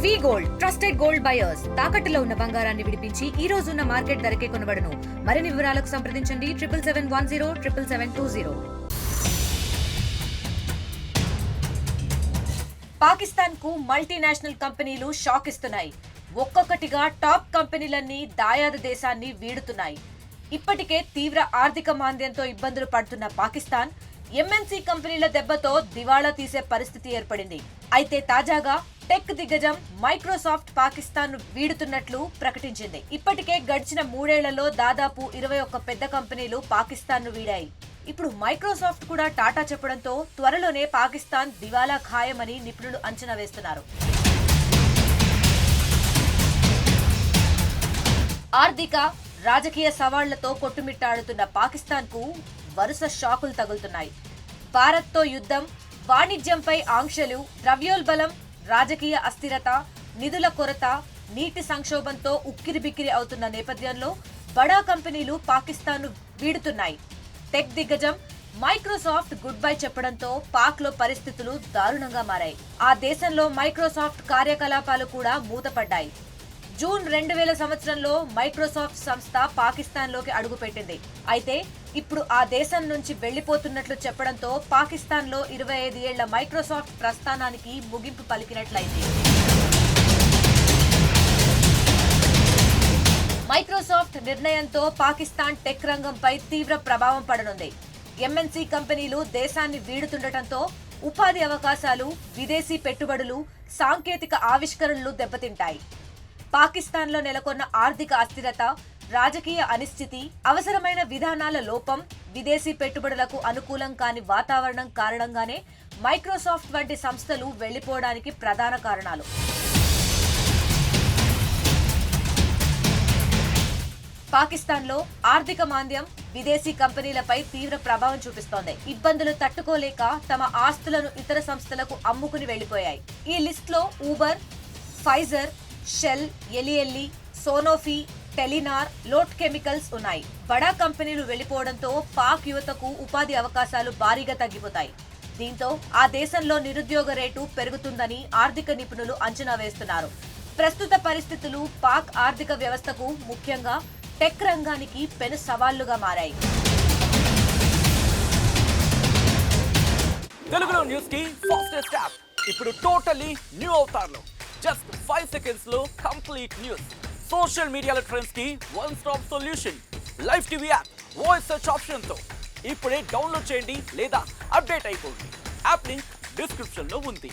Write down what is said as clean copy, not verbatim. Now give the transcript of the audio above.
వి gold trusted gold buyers తాకట్టులో ఉన్న బంగారాన్ని విడిపించి ఈ రోజు ఉన్న మార్కెట్ ధరకే కొనబడును. మరిన్ని వివరాలకు సంప్రదించండి 7771077720. పాకిస్తాన్ కు మల్టీనేషనల్ కంపెనీలు షాక్ ఇస్తున్నాయి. ఒక్కొక్కటిగా టాప్ కంపెనీలన్నీ దాయాదు దేశాన్ని వీడుతున్నాయి. ఇప్పటికే తీవ్ర ఆర్థిక మాంద్యంతో ఇబ్బందులు పడుతున్న పాకిస్తాన్ ఎంఎన్సీ కంపెనీల దెబ్బతో దివాళా తీసే పరిస్థితి ఏర్పడింది. అయితే తాజాగా టెక్ దిగ్గజం మైక్రోసాఫ్ట్ పాకిస్తాన్ ను వీడుతున్నట్లు ప్రకటించింది. ఇప్పటికే గడిచిన 3 ఏళ్లలో దాదాపు 21 పెద్ద కంపెనీలు పాకిస్తాన్ ను వీడాయి. ఇప్పుడు మైక్రోసాఫ్ట్ కూడా టాటా చెప్పడంతో త్వరలోనే పాకిస్తాన్ దివాలా ఖాయమని నిపుణులు అంచనా వేస్తున్నారు. ఆర్థిక రాజకీయ సవాళ్లతో కొట్టుమిట్టాడుతున్న పాకిస్తాన్ కు వరుస షాకులు తగులుతున్నాయి. భారత్తో యుద్ధం, వాణిజ్యంపై ఆంక్షలు, ద్రవ్యోల్బణం, రాజకీయ అస్థిరత, నిధుల కొరత, నీటి సంక్షోభంతో ఉక్కిరిబిక్కిరి అవుతున్న నేపథ్యంలో బడా కంపెనీలు పాకిస్తాన్ను వీడుతున్నాయి. టెక్ దిగ్గజం మైక్రోసాఫ్ట్ గుడ్ బై చెప్పడంతో పాక్ లో పరిస్థితులు దారుణంగా మారాయి. ఆ దేశంలో మైక్రోసాఫ్ట్ కార్యకలాపాలు కూడా మూతపడ్డాయి. జూన్ 2000 సంవత్సరంలో మైక్రోసాఫ్ట్ సంస్థ పాకిస్తాన్ లోకి అడుగుపెట్టింది. అయితే ఇప్పుడు ఆ దేశం నుంచి వెళ్లిపోతున్నట్లు చెప్పడంతో పాకిస్తాన్ లో 25 ఏళ్ల మైక్రోసాఫ్ట్ ప్రస్థానానికి ముగింపు పలికినట్లయింది. మైక్రోసాఫ్ట్ నిర్ణయంతో పాకిస్తాన్ టెక్ రంగంపై తీవ్ర ప్రభావం పడనుంది. ఎంఎన్సీ కంపెనీలు దేశాన్ని వీడుతుండటంతో ఉపాధి అవకాశాలు, విదేశీ పెట్టుబడులు, సాంకేతిక ఆవిష్కరణలు దెబ్బతింటాయి. పాకిస్తాన్ లో నెలకొన్న ఆర్థిక అస్థిరత, రాజకీయ అనిశ్చితి, అవసరమైన విధానాల లోపం, విదేశీ పెట్టుబడులకు అనుకూలం కాని వాతావరణం కారణంగానే మైక్రోసాఫ్ట్ వంటి సంస్థలు వెళ్లిపోవడానికి ప్రధాన కారణాలు. పాకిస్తాన్ లో ఆర్థిక మాంద్యం విదేశీ కంపెనీలపై తీవ్ర ప్రభావం చూపిస్తోంది. ఇబ్బందులు తట్టుకోలేక తమ ఆస్తులను ఇతర సంస్థలకు అమ్ముకుని వెళ్లిపోయాయి. ఈ లిస్ట్ లో Uber, Pfizer, Shell, Eli Lilly, Sanofi, Telenor, Lotte chemicals ఉన్నాయి. బడా కంపెనీలు వెళ్లిపోవడంతో పాక్ యువతకు ఉపాధి అవకాశాలు భారీగా తగ్గిపోతాయి. దీంతో ఆ దేశంలో నిరుద్యోగ రేటు పెరుగుతుందని ఆర్థిక నిపుణులు అంచనా వేస్తున్నారు. ప్రస్తుత పరిస్థితులు పాక్ ఆర్థిక వ్యవస్థకు, ముఖ్యంగా టెక్ రంగానికి పెను సవాళ్లుగా మారాయి. తెలుగులో న్యూస్ కి ఫాస్టెస్ట్ యాప్ ఇప్పుడు టోటల్లీ న్యూ అవతార్లో జస్ట్ 5 సెకండ్స్ లో కంప్లీట్ న్యూస్. సోషల్ మీడియాలో ట్రెండ్స్ కి one stop solution. Live TV app voice search option తో ఇప్పుడే డౌన్లోడ్ చేయండి లేదా అప్డేట్ అయిపోండి. యాప్ లింక్ డిస్క్రిప్షన్ లో ఉంది.